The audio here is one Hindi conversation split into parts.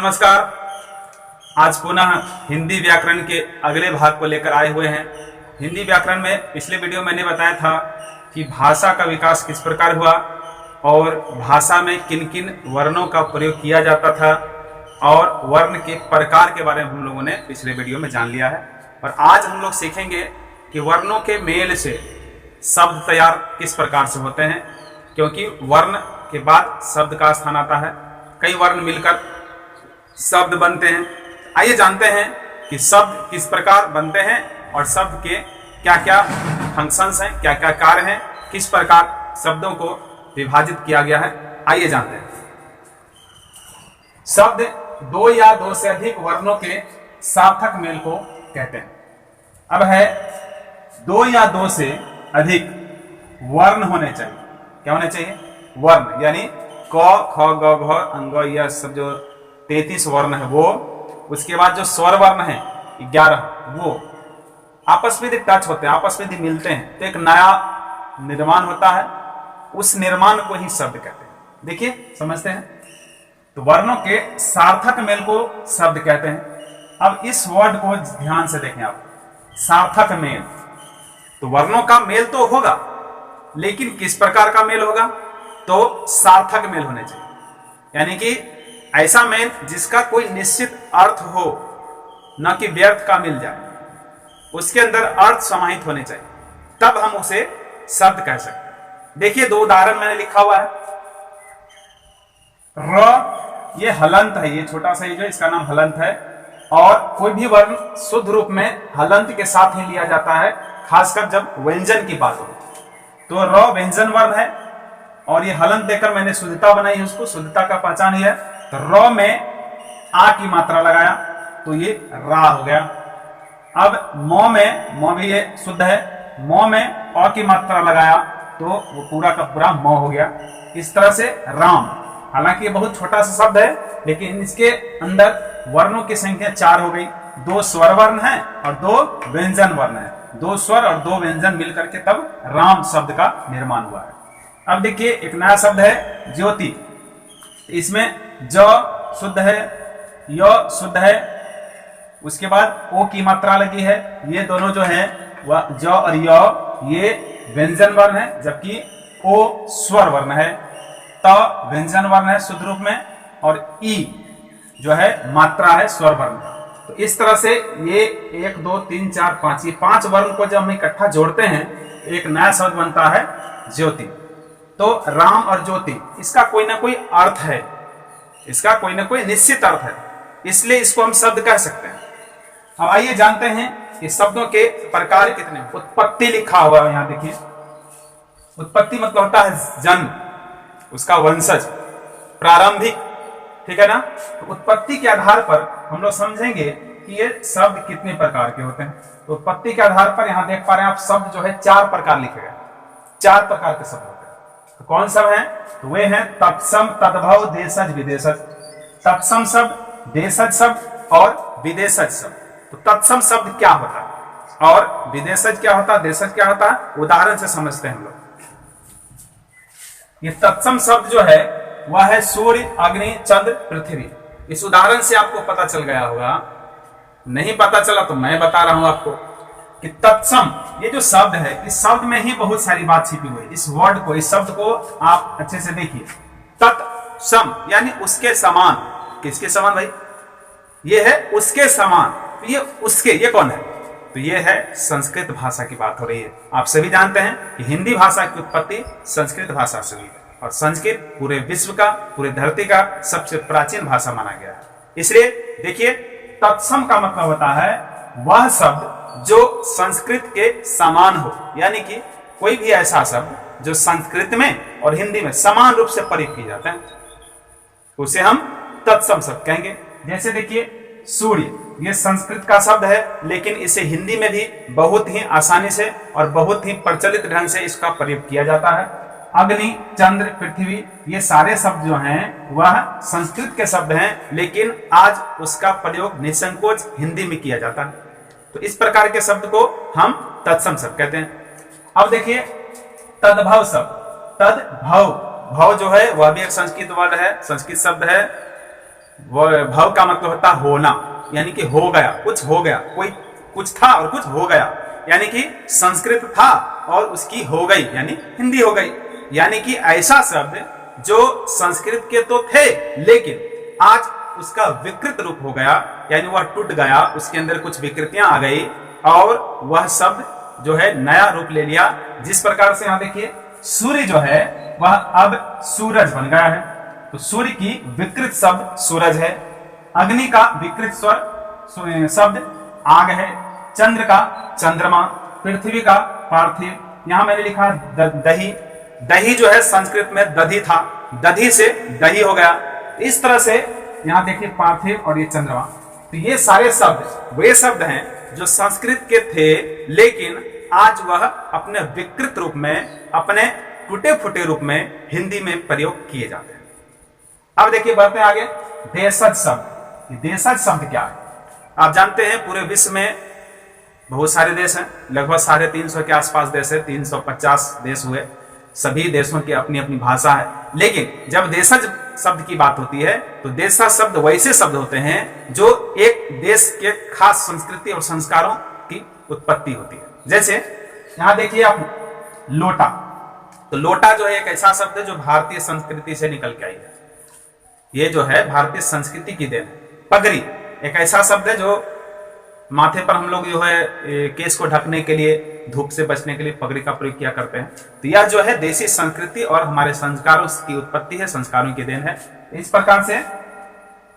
नमस्कार। आज पुनः हिंदी व्याकरण के अगले भाग को लेकर आए हुए हैं। हिंदी व्याकरण में पिछले वीडियो मैंने बताया था कि भाषा का विकास किस प्रकार हुआ और भाषा में किन किन वर्णों का प्रयोग किया जाता था और वर्ण के प्रकार के बारे में हम लोगों ने पिछले वीडियो में जान लिया है। और आज हम लोग सीखेंगे कि वर्णों के मेल से शब्द तैयार किस प्रकार से होते हैं, क्योंकि वर्ण के बाद शब्द का स्थान आता है। कई वर्ण मिलकर शब्द बनते हैं। आइए जानते हैं कि शब्द किस प्रकार बनते हैं और शब्द के क्या क्या फंक्शंस हैं, क्या क्या कार्य हैं, किस प्रकार शब्दों को विभाजित किया गया है। आइए जानते हैं। शब्द दो या दो से अधिक वर्णों के सार्थक मेल को कहते हैं। अब है दो या दो से अधिक वर्ण होने चाहिए। क्या होने चाहिए? वर्ण, यानी क, ख, ग, घ, अंग, यह सब जो 33 वर्ण है वो, उसके बाद जो स्वर वर्ण है 11, वो आपस में टच होते हैं, आपस में मिलते हैं तो एक नया निर्माण होता है। उस निर्माण को ही शब्द कहते हैं। देखिए, समझते हैं। तो वर्णों के सार्थक मेल को शब्द कहते हैं। अब इस वर्ड को ध्यान से देखें आप। सार्थक मेल, तो वर्णों का मेल तो होगा, लेकिन किस प्रकार का मेल होगा? तो सार्थक मेल होने चाहिए, यानी कि ऐसा मेल जिसका कोई निश्चित अर्थ हो, न कि व्यर्थ का मिल जाए। उसके अंदर अर्थ समाहित होने चाहिए, तब हम उसे शब्द कह सकते हैं। देखिए, दो उदाहरण मैंने लिखा हुआ है। र, ये हलंत है, ये छोटा सा जो इसका नाम हलंत है। और कोई भी वर्ण शुद्ध रूप में हलंत के साथ ही लिया जाता है, खासकर जब व्यंजन की बात हो। तो र व्यंजन वर्ण है और ये हलंत देकर मैंने शुद्धता बनाई है, उसको शुद्धता का पहचान है। तो र में आ की मात्रा लगाया तो ये रा हो गया। अब म भी ये शुद्ध है, म में अ की मात्रा लगाया तो वो पूरा का पूरा म हो गया। इस तरह से राम, हालांकि ये बहुत छोटा सा शब्द है, लेकिन इसके अंदर वर्णों की संख्या 4 हो गई। 2 स्वर वर्ण है और 2 व्यंजन वर्ण है। 2 स्वर और 2 व्यंजन मिलकर के तब राम शब्द का निर्माण हुआ है। अब देखिए, एक नया शब्द है ज्योति। इसमें ज शुद्ध है, य शुद्ध है, उसके बाद ओ की मात्रा लगी है। ये दोनों जो है वह ज और य ये व्यंजन वर्ण है, जबकि ओ स्वर वर्ण है। त व्यंजन वर्ण है शुद्ध रूप में, और ई जो है मात्रा है स्वर वर्ण। तो इस तरह से ये 1 2 3 4 5 ये 5 वर्ण को जब हम इकट्ठा जोड़ते हैं एक नया शब्द बनता है ज्योति। तो राम और ज्योति, इसका कोई ना कोई अर्थ है, इसका कोई ना कोई निश्चित अर्थ है, इसलिए इसको हम शब्द कह सकते हैं। अब आइए जानते हैं कि शब्दों के प्रकार कितने। उत्पत्ति लिखा हुआ है, यहां देखिए। उत्पत्ति मतलब होता है जन्म, उसका वंशज, प्रारंभिक, ठीक है ना। तो उत्पत्ति के आधार पर हम लोग समझेंगे कि ये शब्द कितने प्रकार के होते हैं। तो उत्पत्ति के आधार पर यहां देख पा रहे हैं आप, शब्द जो है 4 प्रकार लिखे गए। 4 प्रकार के शब्द होते हैं। तो कौन सब है? तो वे हैं तत्सम, तद्भव, देशज, विदेशज। तत्सम शब्द, देशज शब्द और विदेशज शब्द। तो तत्सम शब्द क्या होता है और विदेशज क्या होता है, देशज क्या होता है, उदाहरण से समझते हैं हम लोग। ये तत्सम शब्द जो है वह है सूर्य, अग्नि, चंद्र, पृथ्वी। इस उदाहरण से आपको पता चल गया होगा। नहीं पता चला तो मैं बता रहा हूं आपको कि तत्सम ये जो शब्द है, इस शब्द में ही बहुत सारी बात छिपी हुई है। इस वर्ड को, इस शब्द को आप अच्छे से देखिए। तत्सम यानी उसके समान। किसके समान भाई? ये है उसके समान। तो ये उसके, ये कौन है? तो ये है संस्कृत भाषा की बात हो रही है। आप सभी जानते हैं कि हिंदी भाषा की उत्पत्ति संस्कृत भाषा से हुई है और संस्कृत पूरे विश्व का, पूरे धरती का सबसे प्राचीन भाषा माना गया है। इसलिए देखिए, तत्सम का मतलब होता है वह शब्द जो संस्कृत के समान हो, यानी कि कोई भी ऐसा शब्द जो संस्कृत में और हिंदी में समान रूप से प्रयोग किए जाते हैं, उसे हम तत्सम शब्द कहेंगे। जैसे देखिए, सूर्य ये संस्कृत का शब्द है, लेकिन इसे हिंदी में भी बहुत ही आसानी से और बहुत ही प्रचलित ढंग से इसका प्रयोग किया जाता है। अग्नि, चंद्र, पृथ्वी ये सारे शब्द जो हैं वह संस्कृत के शब्द हैं, लेकिन आज उसका प्रयोग निसंकोच हिंदी में किया जाता है। तो इस प्रकार के शब्द को हम तत्सम शब्द कहते हैं। अब देखिए, तद्भव शब्द। तद्भव, भव जो है वह भी एक संस्कृत वर्ड है, संस्कृत शब्द है। वो भव का मतलब होता है होना, यानी कि हो गया, कुछ हो गया, कोई कुछ था और कुछ हो गया, यानी कि संस्कृत था और उसकी हो गई यानी हिंदी हो गई। यानी कि ऐसा शब्द जो संस्कृत के तो थे लेकिन आज उसका विकृत रूप हो गया, यानी वह टूट गया, उसके अंदर कुछ विकृतियां आ गई और वह शब्द जो है नया रूप ले लिया। जिस प्रकार से यहां देखिए सूर्य जो है वह अब सूरज बन गया है, तो सूर्य की विकृत शब्द सूरज है, अग्नि का विकृत स्वर शब्द आग है, चंद्र का चंद्रमा, पृथ्वी का पार्थिव। यहां मैंने लिखा दही, दही जो है संस्कृत में दधी था, दधी से दही हो गया। इस तरह से यहां देखिए पार्थिव और ये चंद्रमा, तो ये सारे शब्द वे शब्द हैं जो संस्कृत के थे लेकिन आज वह अपने विकृत रूप में, अपने टूटे फूटे रूप में हिंदी में प्रयोग किए जाते हैं। अब देखिए बढ़ते हैं आगे, देशज शब्द। देशज शब्द क्या है? आप जानते हैं पूरे विश्व में बहुत सारे देश हैं, लगभग 350 के आसपास देश है, 350 देश हुए, सभी देशों की अपनी अपनी भाषा है। लेकिन जब देशज शब्द की बात होती है तो देशज शब्द वैसे शब्द होते हैं जो एक देश के खास संस्कृति और संस्कारों की उत्पत्ति होती है। जैसे यहां देखिए आप लोटा, तो लोटा जो है एक ऐसा शब्द है जो भारतीय संस्कृति से निकल के आई है, ये जो है भारतीय संस्कृति की देन है। पगड़ी एक ऐसा शब्द है जो माथे पर हम लोग जो है केस को ढकने के लिए, धूप से बचने के लिए पगड़ी का प्रयोग किया करते हैं। तो यह जो है देशी संस्कृति और हमारे संस्कारों की उत्पत्ति है, संस्कारों की देन है। इस प्रकार से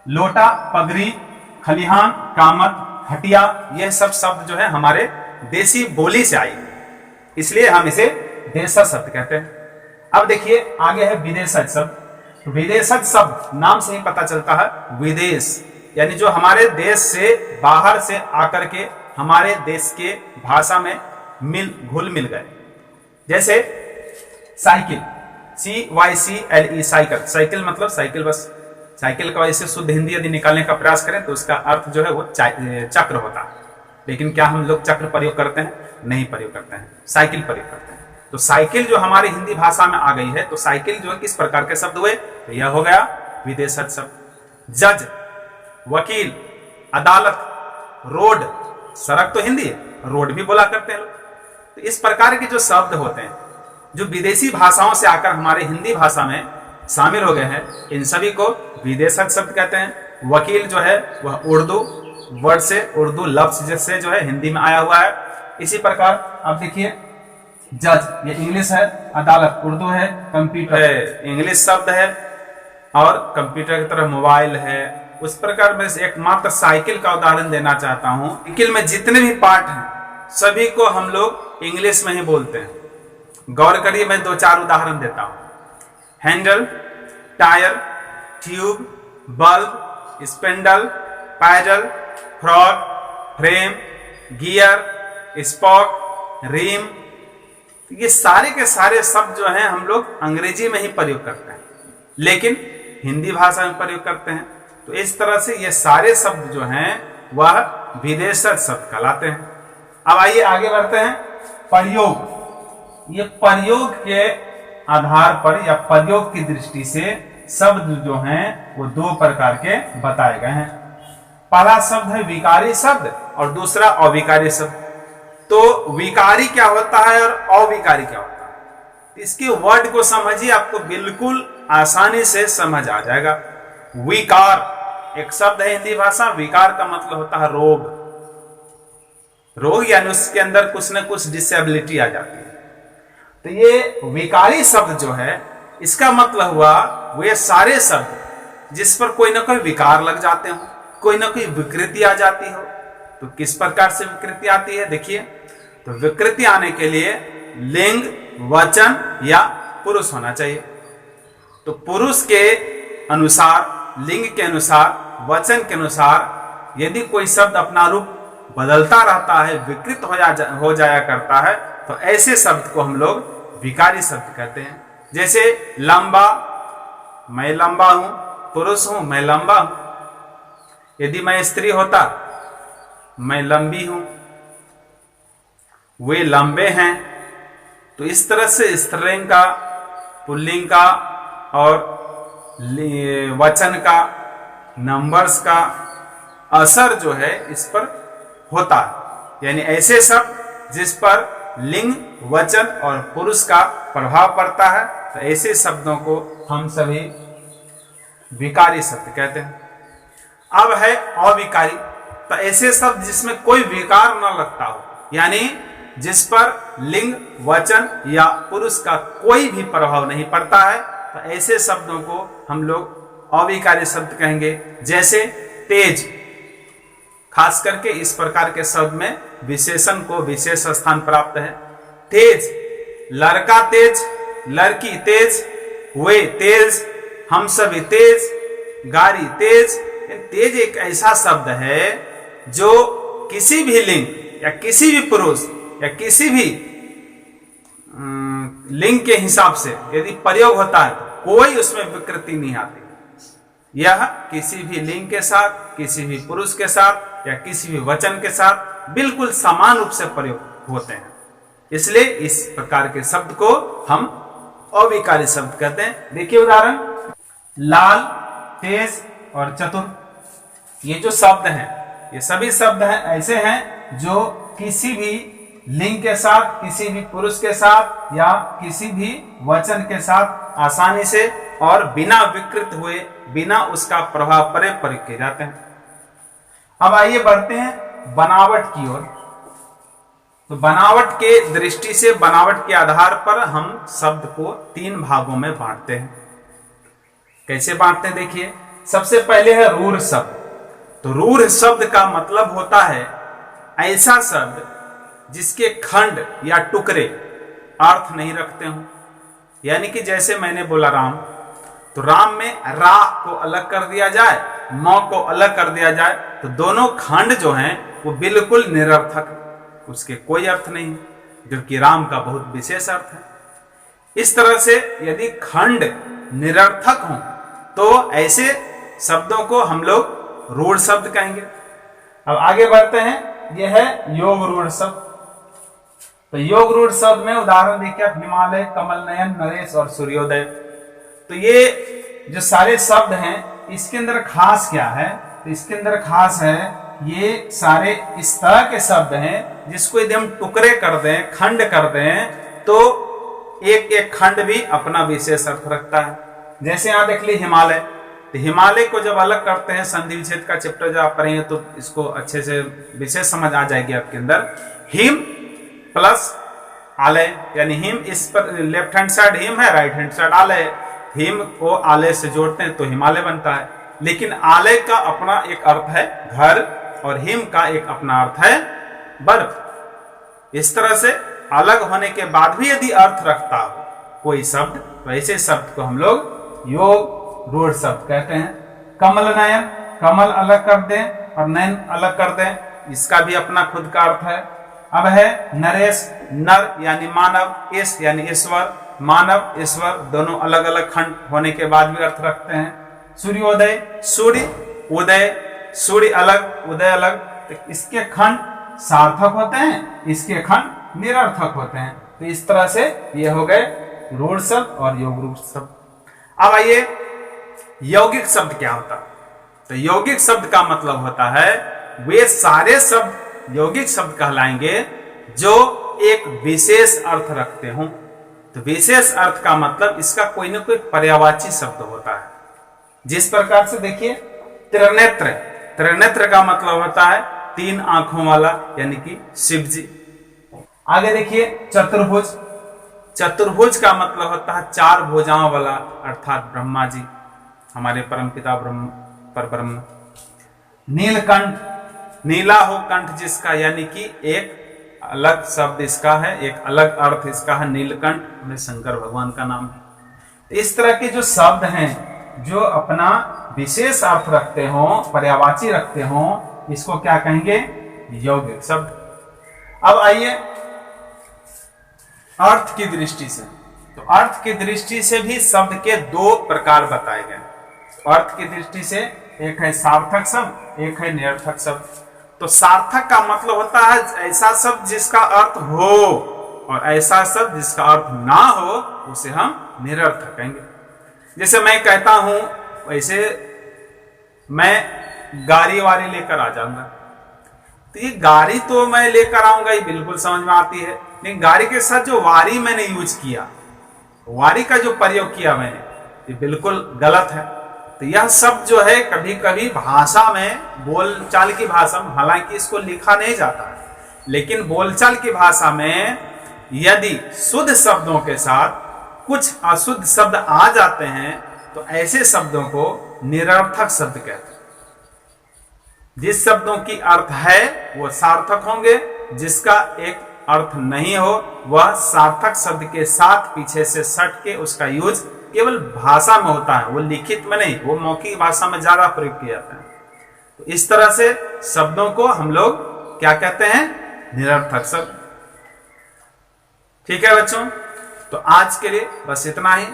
लोटा, पगड़ी, खलिहान, कामत, हटिया, यह सब शब्द जो है हमारे देशी बोली से आई, इसलिए हम इसे देशज शब्द कहते हैं। अब देखिए आगे है विदेशज शब्द। विदेशज शब्द नाम से ही पता चलता है विदेश, यानी जो हमारे देश से बाहर से आकर के हमारे देश के भाषा में घुल मिल गए। जैसे साइकिल, CYCLE, साइकिल, साइकिल मतलब साइकिल बस। साइकिल का वैसे शुद्ध हिंदी यदि निकालने का प्रयास करें तो उसका अर्थ जो है वो चक्र होता है, लेकिन क्या हम लोग चक्र प्रयोग करते हैं? नहीं प्रयोग करते हैं, साइकिल प्रयोग करते हैं। तो साइकिल जो हमारी हिंदी भाषा में आ गई है, तो साइकिल जो है किस प्रकार के शब्द हुए? तो यह हो गया विदेशज शब्द। जज, वकील, अदालत, रोड, सड़क तो हिंदी है, रोड भी बोला करते हैं लोग। तो इस प्रकार के जो शब्द होते हैं जो विदेशी भाषाओं से आकर हमारे हिंदी भाषा में शामिल हो गए हैं, इन सभी को विदेशज शब्द कहते हैं। वकील जो है वह उर्दू वर्ड से, उर्दू लफ्ज से जो है हिंदी में आया हुआ है। इसी प्रकार आप देखिए जज, ये इंग्लिश है, अदालत उर्दू है, कंप्यूटर इंग्लिश शब्द है और कंप्यूटर की तरह मोबाइल है। उस प्रकार मैं एकमात्र साइकिल का उदाहरण देना चाहता हूं। साइकिल में जितने भी पार्ट हैं सभी को हम लोग इंग्लिश में ही बोलते हैं। गौर करिए, मैं 2-4 उदाहरण देता हूं। Handle, tyre, tube, bulb, spindle, pedal, frog, frame, gear, spoke, rim, ये सारे के सारे शब्द जो हैं हम लोग अंग्रेजी में ही प्रयोग करते हैं लेकिन हिंदी भाषा में प्रयोग करते हैं। तो इस तरह से ये सारे शब्द जो हैं वह विदेशज शब्द कहलाते हैं। अब आइए आगे बढ़ते हैं। प्रयोग, ये प्रयोग के आधार पर या प्रयोग की दृष्टि से शब्द जो हैं वो 2 प्रकार के बताए गए हैं। पहला शब्द है विकारी शब्द और दूसरा अविकारी शब्द। तो विकारी क्या होता है और अविकारी क्या होता है, इसके वर्ड को समझिए, आपको बिल्कुल आसानी से समझ आ जाएगा। विकार एक शब्द है हिंदी भाषा, विकार का मतलब होता है रोग, रोग यानी उसके अंदर कुछ न कुछ डिसेबिलिटी आ जाती है। तो ये विकारी शब्द जो है इसका मतलब हुआ वे सारे शब्द जिस पर कोई ना कोई विकार लग जाते हो, कोई ना कोई विकृति आ जाती हो। तो किस प्रकार से विकृति आती है देखिए, तो विकृति आने के लिए लिंग, वचन या पुरुष होना चाहिए। तो पुरुष के अनुसार, लिंग के अनुसार, वचन के अनुसार यदि कोई शब्द अपना रूप बदलता रहता है, विकृत हो जाया करता है, तो ऐसे शब्द को हम लोग विकारी शब्द कहते हैं। जैसे लंबा, मैं लंबा हूं, पुरुष हूं, मैं लंबा हूं। यदि मैं स्त्री होता, मैं लंबी हूं, वे लंबे हैं। तो इस तरह से स्त्रीलिंग का, पुल्लिंग का और वचन का नंबर्स का असर जो है इस पर होता है, यानी ऐसे शब्द जिस पर लिंग, वचन और पुरुष का प्रभाव पड़ता है, तो ऐसे शब्दों को हम सभी विकारी शब्द कहते हैं। अब है अविकारी, तो ऐसे शब्द जिसमें कोई विकार न लगता हो, यानी जिस पर लिंग, वचन या पुरुष का कोई भी प्रभाव नहीं पड़ता है, तो ऐसे शब्दों को हम लोग अविकारी शब्द कहेंगे। जैसे तेज, खास करके इस प्रकार के शब्द में विशेषण को विशेष स्थान प्राप्त है। तेज, लड़का तेज, लड़की तेज, वे तेज, हम सभी तेज, गाड़ी तेज। तेज एक ऐसा शब्द है जो किसी भी लिंग या किसी भी पुरुष या किसी भी लिंग के हिसाब से यदि प्रयोग होता है तो कोई उसमें विकृति नहीं आती। यह किसी भी लिंग के साथ, किसी भी पुरुष के साथ या किसी भी वचन के साथ बिल्कुल समान रूप से प्रयोग होते हैं। इसलिए इस प्रकार के शब्द को हम अविकारी शब्द कहते हैं। देखिए उदाहरण, लाल, तेज और चतुर, ये जो शब्द हैं, ये सभी शब्द हैं ऐसे हैं जो किसी भी लिंग के साथ, किसी भी पुरुष के साथ या किसी भी वचन के साथ आसानी से और बिना विकृत हुए, बिना उसका प्रभाव पड़े प्रयोग किए जाते हैं। अब आइए बढ़ते हैं बनावट की ओर। तो बनावट के दृष्टि से, बनावट के आधार पर हम शब्द को 3 भागों में बांटते हैं। कैसे बांटते हैं देखिए, सबसे पहले है रूढ़ शब्द। तो रूढ़ शब्द का मतलब होता है ऐसा शब्द जिसके खंड या टुकड़े अर्थ नहीं रखते हों। यानी कि जैसे मैंने बोला राम, तो राम में रा को अलग कर दिया जाए, म को अलग कर दिया जाए, तो दोनों खंड जो हैं वो बिल्कुल निरर्थक, उसके कोई अर्थ नहीं, जबकि राम का बहुत विशेष अर्थ है। इस तरह से यदि खंड निरर्थक हों तो ऐसे शब्दों को हम लोग रूढ़ शब्द कहेंगे। अब आगे बढ़ते हैं, यह है योग रूढ़ शब्द। तो योग रूढ़ शब्द में उदाहरण देखिए, हिमालय, कमल नयन, नरेश और सूर्योदय। तो ये जो सारे शब्द हैं, इसके अंदर खास क्या है? तो इसके अंदर खास है ये सारे इस तरह के शब्द हैं जिसको यदि हम टुकड़े कर दें, खंड कर दें, तो एक एक खंड भी अपना विशेष अर्थ रखता है। जैसे यहां देख ली हिमालय, तो हिमालय को जब अलग करते हैं, संधि विच्छेद का चैप्टर जब आप पढ़ेंगे तो इसको अच्छे से विशेष समझ आ जाएगी आपके अंदर। हिम प्लस आलय, यानी हिम इस पर लेफ्ट हैंड साइड हिम है, राइट हैंड साइड आलय है। हिम को आलय से जोड़ते हैं तो हिमालय बनता है। लेकिन आलय का अपना एक अर्थ है घर और हिम का एक अपना अर्थ है बर्फ। इस तरह से अलग होने के बाद भी यदि अर्थ रखता हो कोई शब्द, तो ऐसे शब्द को हम लोग योग रूढ़ शब्द कहते हैं। कमल नयन, कमल अलग कर दें और नयन अलग कर दें, इसका भी अपना खुद का अर्थ है। अब है नरेश, नर यानी मानव, ईश यानी ईश्वर, मानव ईश्वर, दोनों अलग अलग खंड होने के बाद भी अर्थ रखते हैं। सूर्योदय, सूर्य, उदय, सूर्य अलग, उदय अलग, तो इसके खंड सार्थक होते हैं, इसके खंड निरर्थक होते हैं। तो इस तरह से ये हो गए रूढ़ शब्द और योग रूढ़ शब्द। अब आइए यौगिक शब्द क्या होता है? तो यौगिक शब्द का मतलब होता है वे सारे शब्द यौगिक शब्द कहलाएंगे जो एक विशेष अर्थ रखते हों। तो विशेष अर्थ का मतलब इसका कोई ना कोई पर्यायवाची शब्द होता है। जिस प्रकार से देखिए त्रिनेत्र, त्रिनेत्र का मतलब होता है 3 आंखों वाला, यानी कि शिव जी। आगे देखिए चतुर्भुज, चतुर्भुज का मतलब होता है 4 भुजाओं वाला, अर्थात ब्रह्मा जी, हमारे परमपिता ब्रह्म पर ब्रह्म। नीलकंठ, नीला हो कंठ जिसका, यानी कि एक अलग शब्द इसका है, एक अलग अर्थ इसका है नीलकंठ, हमें शंकर भगवान का नाम है। इस तरह के जो शब्द हैं जो अपना विशेष अर्थ रखते हो, पर्यायवाची रखते हो, इसको क्या कहेंगे? यौगिक शब्द। अब आइए अर्थ की दृष्टि से। तो अर्थ की दृष्टि से भी शब्द के 2 प्रकार बताए गए। अर्थ की दृष्टि से एक है सार्थक शब्द, एक है निरर्थक शब्द। तो सार्थक का मतलब होता है ऐसा शब्द जिसका अर्थ हो, और ऐसा शब्द जिसका अर्थ ना हो उसे हम निरर्थक कहेंगे। जैसे मैं कहता हूं, वैसे मैं गाड़ी वाड़ी लेकर आ जाऊंगा। तो ये गाड़ी तो मैं लेकर आऊंगा, ये बिल्कुल समझ में आती है, लेकिन गाड़ी के साथ जो वारी मैंने यूज किया, वारी का जो प्रयोग किया मैंने, ये बिल्कुल गलत है। तो यह शब्द जो है कभी कभी भाषा में, बोलचाल की भाषा में, हालांकि इसको लिखा नहीं जाता है, लेकिन बोलचाल की भाषा में यदि शुद्ध शब्दों के साथ कुछ अशुद्ध शब्द आ जाते हैं तो ऐसे शब्दों को निरर्थक शब्द कहते हैं। जिस शब्दों की अर्थ है वो सार्थक होंगे, जिसका एक अर्थ नहीं हो वह सार्थक शब्द के साथ पीछे से सट के उसका यूज केवल भाषा में होता है, वो लिखित में नहीं, वो मौखिक भाषा में ज्यादा प्रयोग किया जाता है। तो इस तरह से शब्दों को हम लोग क्या कहते हैं? निरर्थक शब्द। ठीक है बच्चों, तो आज के लिए बस इतना ही।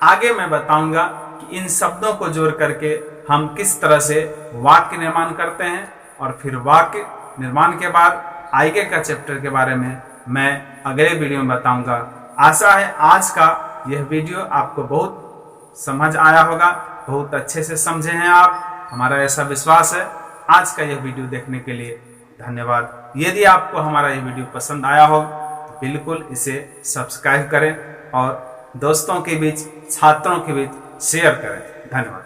आगे मैं बताऊंगा कि इन शब्दों को जोड़ करके हम किस तरह से वाक्य निर्माण करते हैं, और फिर वाक्य निर्माण के बाद आगे का चैप्टर के बारे में मैं अगले वीडियो में बताऊंगा। आशा है आज का यह वीडियो आपको बहुत समझ आया होगा, बहुत अच्छे से समझे हैं आप, हमारा ऐसा विश्वास है। आज का यह वीडियो देखने के लिए धन्यवाद। यदि आपको हमारा यह वीडियो पसंद आया हो तो बिल्कुल इसे सब्सक्राइब करें और दोस्तों के बीच, छात्रों के बीच शेयर करें। धन्यवाद।